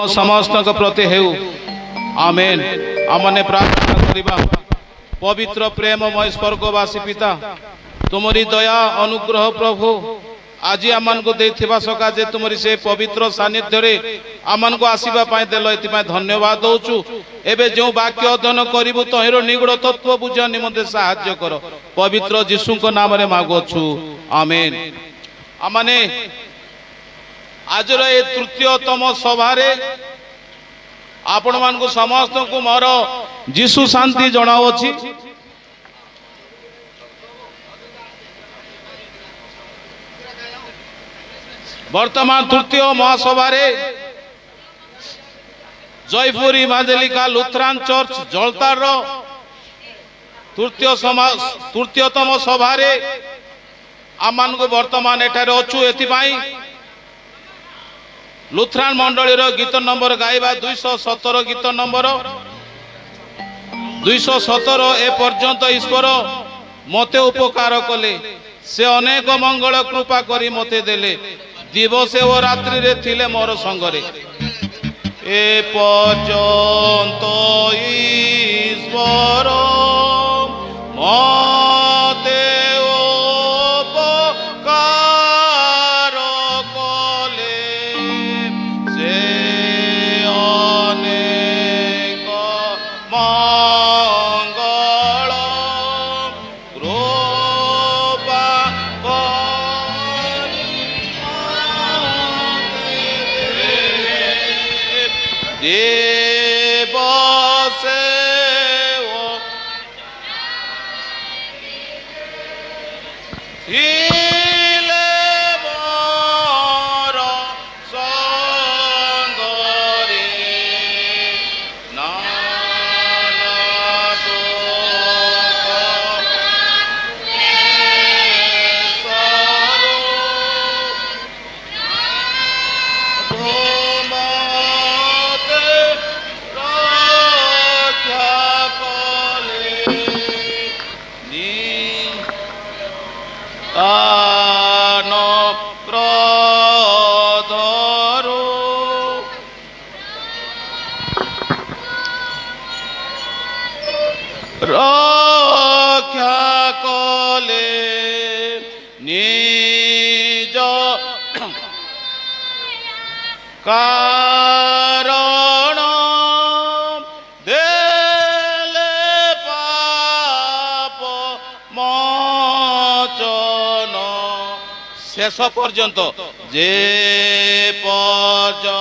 समस्त प्रति हेउ आमेन। आमने प्रार्थना करिबा। पवित्र प्रेममय स्वर्गवासी पिता तुमरी दया अनुग्रह प्रभु आज आमन को देथिबा सकाजे तुमरी से पवित्र सानिध्य रे आमन को आसीबा पाए देलो एति पाए धन्यवाद दउचु। एबे जो वाक्य अध्ययन करिबु तहिरो निगूढ़ तत्व बुझा निमंते सहाय्य करो पवित्र यीशु को नाम रे मागोछु आमेन। आमने आज ए तृतीयतम सभा रे आपण मान को समस्त को मोर यीशु शांति जणाउछि। वर्तमान तृतीय महासभा रे जयपुर इवांजेलिकल लुथरान चर्च जलतार तृतीयतम सभा रे आमान को वर्तमान एठारे अछु। एथिपाई लुथरान मंडली गीत नंबर गाइबा 217 गीत नंबर 217 ए पर्यंत ईश्वर मते उपकार कले से अनेक मंगल कृपा करी मते देले दिवसे ओ रात्रि रे थिले मोर संगरे ए पर्यंत ईश्वर मते रक्षा कले निज कारण देले पाप मोचन शेष पर्यंत जे पर्यंत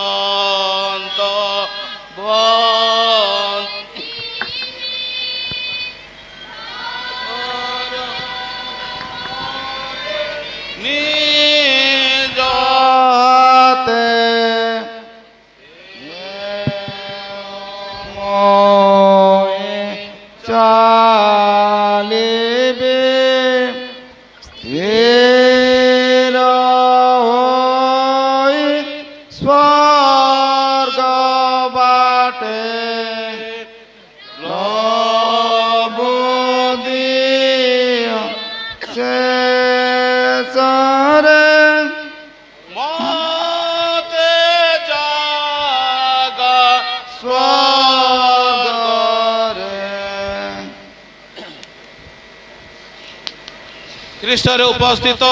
ख्रीष्ट रे उपस्थित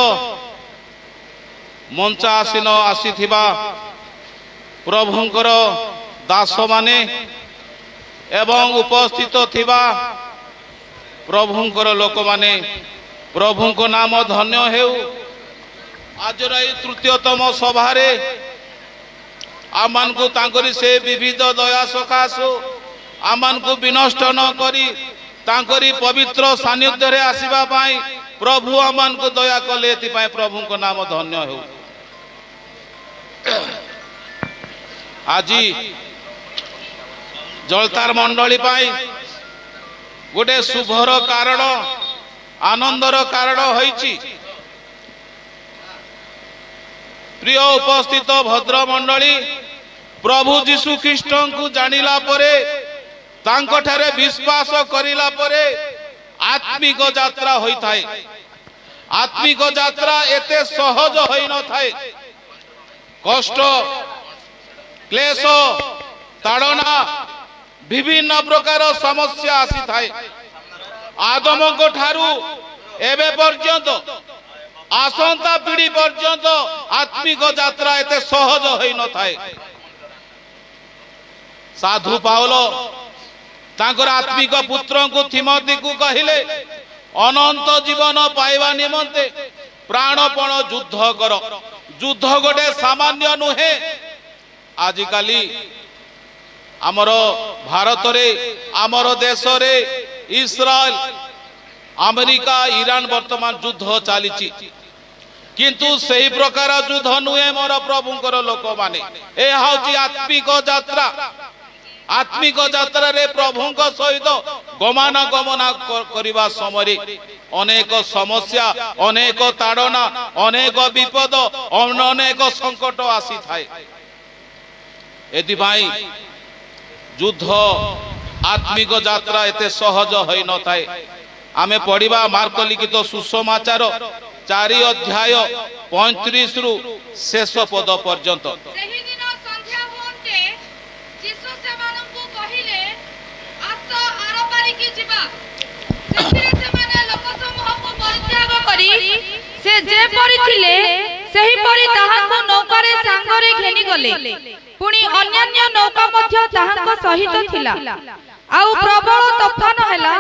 मंच आसीन आसीथिबा प्रभुंकर दास माने एवं उपस्थित थिबा प्रभुंकर लोक माने प्रभुंको नाम धन्य हेउ। आज तृतीयतम सभा रे आमान को तांकरी से विविध दया सकाशो आमान को विनष्ट न करी तांकरी पवित्र सानिध्य रे आसीबा पाई प्रभु आमान को दया कले एथिपाई प्रभु को नाम धन्य हो। आज जलतार मंडली पाई गोटे शुभर कारण आनंदर कारण होईची। प्रिय उपस्थित भद्र मंडली प्रभु जीशु ख्रीष्ट को जानिला परे तांको ठारे विश्वास करिला परे आत्मिक यात्रा होई थाए। आत्मिक यात्रा एते सहज होई न थाए। कष्ट क्लेश ताड़ना विभिन्न प्रकार समस्या आसी थाए आदम को ठारू एबे पर्यंत आसंता पीढ़ी पर्यंत आत्मिक यात्रा एते सहज होई न थाए साधु पाउल तांकर आत्मिक पुत्र को थिमोथी को कहिले अनंत जीवन पाइबा निमंते प्राणपण युद्ध कर युद्ध गोटे सामान्य नुहे आजिकाली आमर भारत रे आमर देश रे इस्राएल अमेरिका ईरान वर्तमान युद्ध चली किंतु सही प्रकार युद्ध नुहे मोर प्रभुंकर लोक माने ए हउची आत्मिक यात्रा आत्मिक यात्रा रे प्रभुंक सहित गमन करने समय अनेक समस्या अनेक ताड़ना अनेक विपद अनेक संकट आसी थाए एदिभाई युद्ध आत्मिक यात्रा एते सहज होई न थाए आमे पढ़िबा मार्क लिखित सुसमाचार 4 अध्याय 35 रु शेष पद पर्यंत से जे परि थिले सही परि ताहाको नौकारे सांगरे घेनी गले पुनी अन्यान्य नौका मध्य ताहाको सहित थिला आउ प्रबल तूफान हैला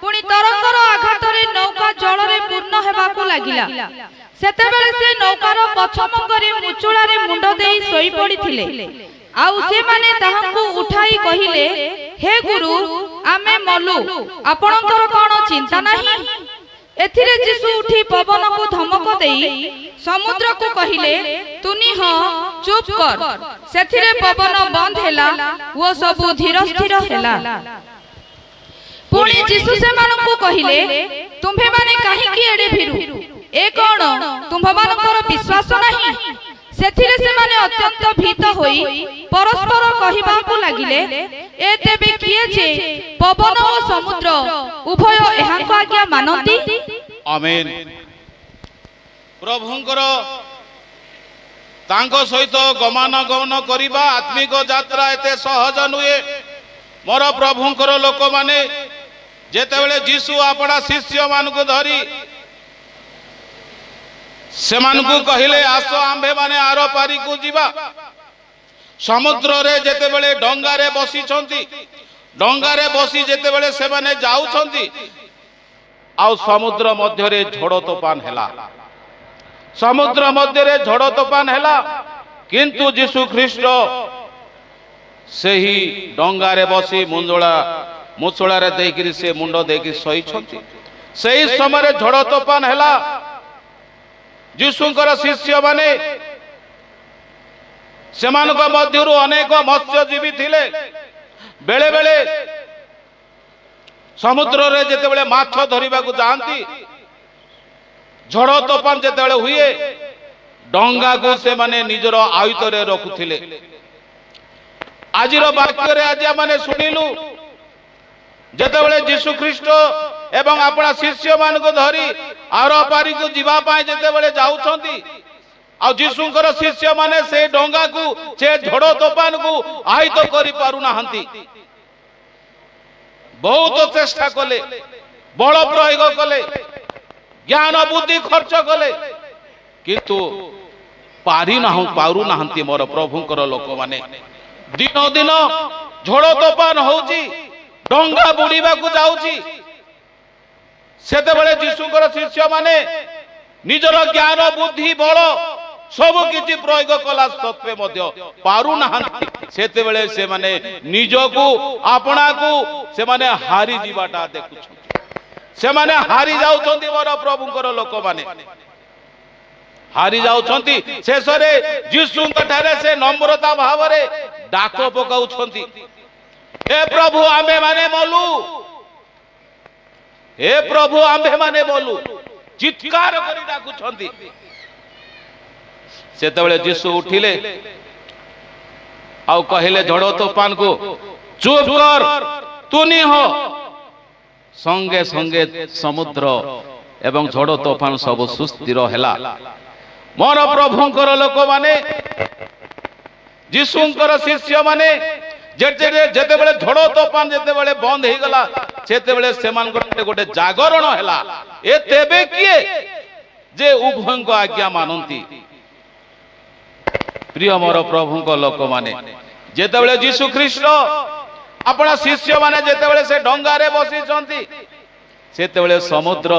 पुनी तरंगर आघातरे नौका जलरे पूर्ण हेबाकू लागिला सेतेबेले से नौकार पछमंगरे मुचुळारे मुंड देई सोई पडिथिले आउ से माने ताहाको उठाई कहिले हे गुरु आमे मलु आपणकर कोन चिंता नाही एथिरे जीसु उठी पवन को धमक देई समुद्र को कहिले तुनी हो चुप कर सेथिरे पवन बंद हेला वो सब धीर स्थिर हेला पुणी जीसु से मानन को कहिले तुम्हे माने काहे की एडे भिरु ए कोन तुम्ह मानकर विश्वास नाही सेथिरे से माने अत्यंत भीत होई परस्पर कहिबा को लागिले ए तेबे किए जे पवन और समुद्र उभय एहा को आज्ञा मानती आमेन प्रभुंकर तांको सहित गमन करिबा आत्मिक यात्रा एते सहज नुए मोर प्रभुंकर लोक माने जेतेबेले जीसु आपणा शिष्य मान को धरी सेमान को कहिले आसो आंभे माने आरो पारी को जीवा समुद्र रे जेतेबेले डंगारे बसी छंती डंगारे बसी जेतेबेले से माने जाउ छंती आउ समुद्र मध्य रे झड़ तूफान हेला समुद्र मध्य रे झड़ तूफान हेला किंतु यीशु ख्रीष्ट सेही डंगारे बसी मुचुळा रे देकिरी से मुंड देकी सही छंती सेही समय रे झड़ तूफान हेला यीशुंकर शिष्य माने सेमानक मध्यरु अनेक मत्स्यजीवी थिले बेले बेले समुद्र रे जेतेबेले माछ धरिबा को जानती झड़ तूफान जेतेबेले हुए डंगा को से माने निजर आयुत रे रखुथिले आजिर वाक्य रे आज माने सुनिलु जेतेबेले यीशु ख्रीष्ट एवं अपना शिष्य मान को धरी आर पारी को जीवा पाए जेतेबेले जाउछंती आ यीशुंकर शिष्य माने से डंगा को से झड़ तूफान को आयत करि पारु नाहंती बहुत चेष्टा कले बल प्रयोग कले ज्ञान बुद्धि खर्च कले किंतु पारु नाहंती मोर प्रभुंकर लोक माने दिन दिन झड़ तूफान होउची डंगा बुड़ीबा को जाउची सेतेबेले यीशुंकर शिष्य माने निजर ज्ञान बुद्धि बल सब किछि प्रयोग कला सत्वे मध्य पारु नाहंती सेतेबेले से माने निजको आपना को से माने हारी जीवाटा देखुछन से माने हारी जाउछंती मोर प्रभुंकर लोक माने हारी जाउछंती शेषरे यीशुंक ठारे से नम्रता भाव रे डाक पकाउछंती हे प्रभु आम्भे माने बोलू हे प्रभु आम्भे माने बोलू चित्कार करी डाकुछंती सेतेबेले यीशु उठिले आउ कहिले झड़ तूफान को चुप कर तुनी हो संगे संगे समुद्र एवं झड़ तूफान सब सुस्थिर हैला मोर प्रभुंकर लोक माने ଯୀଶୁଙ୍କର ଶିଷ୍ୟମାନେ ଯେତେବେଳେ ଝଡ଼ ତୋଫାନ ଯେତେବେଳେ ବନ୍ଦ ହେଇଗଲା, ସେତେବେଳେ ସେମାନଙ୍କର ଗୋଟେ ଜାଗରଣ ହେଲା। ଏ ତେବେ କିଏ ଯେ ଉଭୟଙ୍କ ଆଜ୍ଞା ମାନନ୍ତି। ପ୍ରିୟ ମୋର ପ୍ରଭୁଙ୍କ ଲୋକମାନେ, ଯେତେବେଳେ ଯୀଶୁ ଖ୍ରୀଷ୍ଟ ଆପଣ ଶିଷ୍ୟମାନେ ଯେତେବେଳେ ସେ ଡଙ୍ଗାରେ ବସିଛନ୍ତି, ସେତେବେଳେ ସମୁଦ୍ର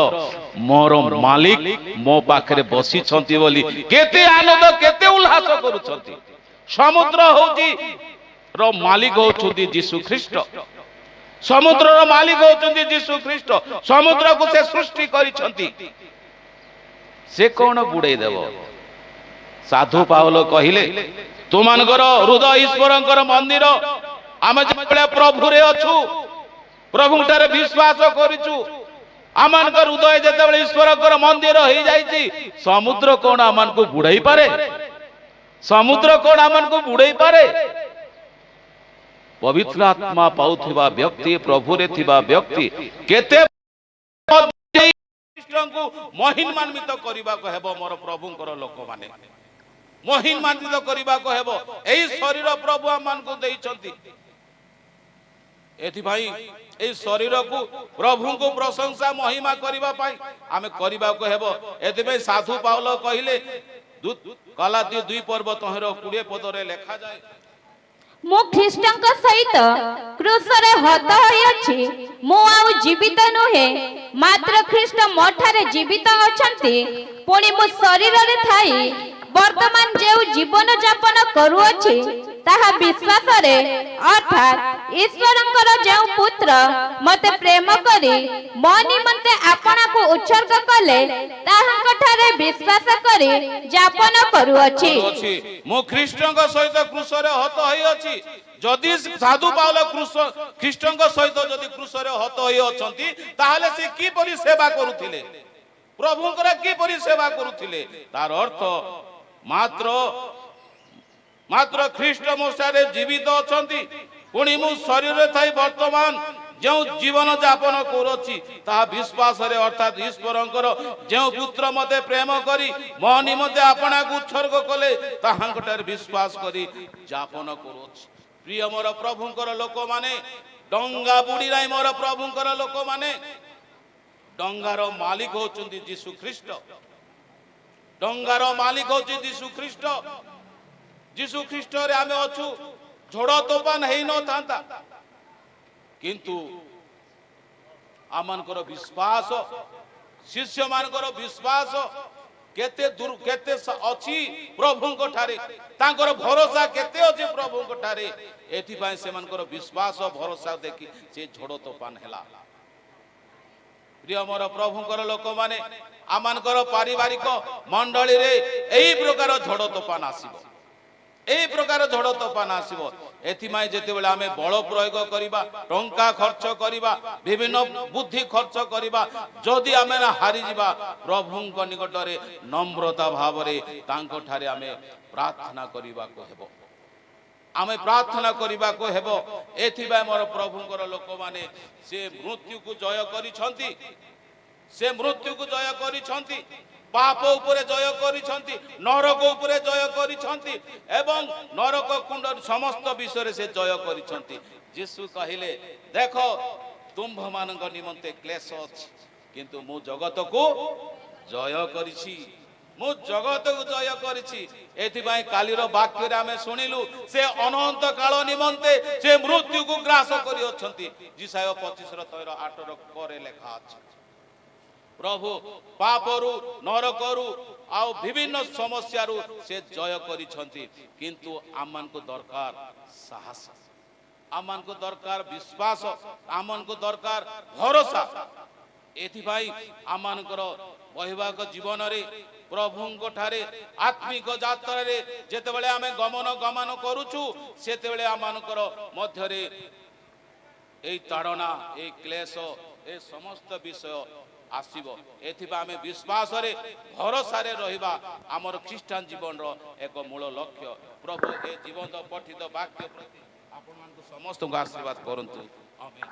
ମୋର ମାଲିକ ମୋ ପାଖରେ ବସିଛନ୍ତି ବୋଲି କେତେ ଆନନ୍ଦ କେତେ ଉଲ୍ଲାସ କରୁଛନ୍ତି। ସମୁଦ୍ର ହଉଛି ମାଲିକ ହଉଛନ୍ତି ଯୀଶୁ ଖ୍ରୀଷ୍ଟ। ସମୁଦ୍ରର ମାଲିକ ହଉଛନ୍ତି ଯୀଶୁ ଖ୍ରୀଷ୍ଟ। ସମୁଦ୍ରକୁ ସେ ସୃଷ୍ଟି କରିଛନ୍ତି, ସେ କଣ ବୁଡେଇ ଦେବ? ସାଧୁ ପାଉଲ କହିଲେ, ତୁମାନଙ୍କର ହୃଦୟ ଈଶ୍ୱରଙ୍କର ମନ୍ଦିର। ଆମେ ଯେତେବେଳେ ପ୍ରଭୁରେ ଅଛୁ, ପ୍ରଭୁଠାରେ ବିଶ୍ୱାସ କରିଛୁ, ଆମମାନଙ୍କର ହୃଦୟ ଯେତେବେଳେ ଈଶ୍ୱରଙ୍କର ମନ୍ଦିର ହେଇଯାଇଛି, ସମୁଦ୍ର କଣ ଆମମାନଙ୍କୁ ବୁଡେଇ ପାରେ? ସମୁଦ୍ର କଣ ଆମମାନଙ୍କୁ ବୁଡେଇ ପାରେ? ପବିତ୍ର ଆତ୍ମା ପାଉଥିବା ବ୍ୟକ୍ତି, ପ୍ରଭୁରେ ଥିବା ବ୍ୟକ୍ତି କେତେ ଖ୍ରୀଷ୍ଟଙ୍କୁ ମହିମାନ୍ବିତ କରିବାକୁ ହେବ। ମୋର ପ୍ରଭୁଙ୍କର ଲୋକମାନେ, ମହିମାନ୍ବିତ କରିବାକୁ ହେବ। ଏହି ଶରୀର ପ୍ରଭୁ ଆମମାନଙ୍କୁ ଦେଇଛନ୍ତି। ଏଥିପାଇଁ ଏହି ଶରୀରକୁ ପ୍ରଭୁଙ୍କୁ ପ୍ରଶଂସା ମହିମା କରିବା ପାଇଁ ଆମେ କରିବାକୁ ହେବ। ଏଥିପାଇଁ ସାଧୁ ପାଉଲ କହିଲେ, ଗଲାତୀ 2:20 ଲେଖାଯାଏ, ମୁଁ ଖ୍ରୀଷ୍ଟଙ୍କ ସହିତ କ୍ରୁଶରେ ହତ ହୋଇଅଛି। ମୁଁ ଆଉ ଜୀବିତ ନୁହେଁ, ମାତ୍ର ଖ୍ରୀଷ୍ଟ ମୋ ଠାରେ ଜୀବିତ ଅଛନ୍ତି। ପୁଣି ମୁଁ ଶରୀରରେ ଥାଇ ବର୍ତ୍ତମାନ ଯେଉଁ ଜୀବନ ଯାପନ କରୁଅଛି, ତାହା ବିଶ୍ୱାସରେ, ଅର୍ଥାତ୍ ଈଶ୍ୱରଙ୍କର ଯେଉଁ ପୁତ୍ର ମୋତେ ପ୍ରେମ କରି ମୋ ନିମନ୍ତେ ଆପଣାକୁ ଉତ୍ସର୍ଗ କଲେ, ତାହାଙ୍କ ଠାରେ ବିଶ୍ୱାସ କରି ଯାପନ କରୁଅଛି। ମୁଁ ଖ୍ରୀଷ୍ଟଙ୍କ ସହିତ କ୍ରୁଶରେ ହତ ହୋଇଅଛି। ଯଦି ସାଧୁ ପାଉଲ ଖ୍ରୀଷ୍ଟଙ୍କ ସହିତ ଯଦି କ୍ରୁଶରେ ହତ ହୋଇ ଅଛନ୍ତି, ତାହେଲେ ସେ କିପରି ସେବା କରୁଥିଲେ? ପ୍ରଭୁଙ୍କର କିପରି ସେବା କରୁଥିଲେ? ତାର ଅର୍ଥ ମାତ୍ର ଖ୍ରୀଷ୍ଟ ମୋ ଠାରେ ଜୀବିତ ଅଛନ୍ତି। ପୁଣି ମୁଁ ଶରୀରରେ ଥାଇ ବର୍ତ୍ତମାନ ଯେଉଁ ଜୀବନ ଯାପନ କରୁଅଛି, ତାହା ବିଶ୍ୱାସରେ, ଅର୍ଥାତ୍ ଈଶ୍ୱରଙ୍କର ଯେଉଁ ପୁତ୍ର ମୋତେ ପ୍ରେମ କରି ମୋ ନିମନ୍ତେ ଆପଣାକୁ ଉତ୍ସର୍ଗ କଲେ, ତାହାଙ୍କଠାରେ ବିଶ୍ୱାସ କରି ଯାପନ କରୁଅଛି। ପ୍ରିୟ ମୋର ପ୍ରଭୁଙ୍କର ଲୋକମାନେ, ଡଙ୍ଗା ବୁଡ଼ି ନାହିଁ। ମୋର ପ୍ରଭୁଙ୍କର ଲୋକମାନେ, ଡଙ୍ଗାର ମାଲିକ ହଉଛନ୍ତି ଯୀଶୁ ଖ୍ରୀଷ୍ଟ। ଡଙ୍ଗାର ମାଲିକ ହଉଛି ଯୀଶୁ ଖ୍ରୀଷ୍ଟ। ଯୀଶୁ ଖ୍ରୀଷ୍ଟରେ ଆମେ ଅଛୁ। ଝଡ଼ ତୋଫାନ ହେଇନଥାନ୍ତା, କିନ୍ତୁ ଆମମାନଙ୍କର ବିଶ୍ୱାସ, ଶିଷ୍ୟମାନଙ୍କର ବିଶ୍ୱାସ କେତେ ଅଛି ପ୍ରଭୁଙ୍କ ଠାରେ, ତାଙ୍କର ଭରସା କେତେ ଅଛି ପ୍ରଭୁଙ୍କ ଠାରେ। ଏଥିପାଇଁ ସେମାନଙ୍କର ବିଶ୍ୱାସ ଭରସା ଦେଖି ସେ ଝଡ଼ ତୋଫାନ ହେଲା। ପ୍ରିୟ ମୋର ପ୍ରଭୁଙ୍କର ଲୋକମାନେ, ଆମମାନଙ୍କର ପାରିବାରିକ ମଣ୍ଡଳୀରେ ଏହି ପ୍ରକାର ଝଡ଼ ତୋଫାନ ଆସିବ। ଏହି ପ୍ରକାର ଝଡ଼ ତୋଫାନ ଆସିବ। ଏଥିପାଇଁ ଯେତେବେଳେ ଆମେ ବଳ ପ୍ରୟୋଗ କରିବା, ଟଙ୍କା ଖର୍ଚ୍ଚ କରିବା, ବିଭିନ୍ନ ବୁଦ୍ଧି ଖର୍ଚ୍ଚ କରିବା, ଯଦି ଆମେ ହାରିଯିବା, ପ୍ରଭୁଙ୍କ ନିକଟରେ ନମ୍ରତା ଭାବରେ ତାଙ୍କ ଠାରେ ଆମେ ପ୍ରାର୍ଥନା କରିବାକୁ ହେବ। ଆମେ ପ୍ରାର୍ଥନା କରିବାକୁ ହେବ। ଏଥିପାଇଁ ମୋର ପ୍ରଭୁଙ୍କର ଲୋକମାନେ, ସେ ମୃତ୍ୟୁକୁ ଜୟ କରିଛନ୍ତି। ସେ ମୃତ୍ୟୁକୁ ଜୟ କରିଛନ୍ତି, ପାପ ଉପରେ ଜୟ କରିଛନ୍ତି, ନରକ ଉପରେ ଜୟ କରିଛନ୍ତି ଏବଂ ନରକ କୁଣ୍ଡ ସମସ୍ତ ବିଷୟରେ ସେ ଜୟ କରିଛନ୍ତି। ଯୀଶୁ କହିଲେ, ଦେଖ ତୁମ୍ଭମାନଙ୍କ ନିମନ୍ତେ କ୍ଲେଶ ଅଛି, କିନ୍ତୁ ମୁଁ ଜଗତକୁ ଜୟ କରିଛି। ମୁଁ ଜଗତକୁ ଜୟ କରିଛି। ଏଥିପାଇଁ କାଲିର ବାକ୍ୟରେ ଆମେ ଶୁଣିଲୁ, ସେ ଅନନ୍ତ କାଳ ନିମନ୍ତେ ସେ ମୃତ୍ୟୁକୁ ଗ୍ରାସ କରିଅଛନ୍ତି। ଯିଶାୟ 25:8 ଲେଖା ଅଛି। ପ୍ରଭୁ ପାପରୁ, ନରକରୁ ଆଉ ବିଭିନ୍ନ ସମସ୍ୟାରୁ ସେ ଜୟ କରିଛନ୍ତି। କିନ୍ତୁ ଆମମାନଙ୍କୁ ଦରକାର ସାହସ, ଆମମାନଙ୍କୁ ଦରକାର ବିଶ୍ୱାସ, ଆମମାନଙ୍କୁ ଦରକାର ଭରସା। ଏଥିପାଇଁ ଆମମାନଙ୍କର ବୈବାହିକ ଜୀବନରେ, ପ୍ରଭୁଙ୍କ ଠାରେ ଆତ୍ମିକ ଯାତ୍ରାରେ ଯେତେବେଳେ ଆମେ ଗମନ କରୁଛୁ, ସେତେବେଳେ ଆମମାନଙ୍କର ମଧ୍ୟରେ এই ତାଡ଼ନା, এই କ୍ଲେଶ, ଏ ସମସ୍ତ ବିଷୟ ଆସିବ। ଏଥିପାଇଁ ଆମେ ବିଶ୍ୱାସରେ, ଭରସାରେ ରହିବା ଆମର ଖ୍ରୀଷ୍ଟିଆନ ଜୀବନର ଏକ ମୂଳ ଲକ୍ଷ୍ୟ। ପ୍ରଭୁ ଏ ଜୀବନ୍ତ ପଠିତ ବାକ୍ୟ ପ୍ରତି ଆପଣମାନଙ୍କୁ ସମସ୍ତଙ୍କୁ ଆଶୀର୍ବାଦ କରନ୍ତୁ। ଆମେନ୍।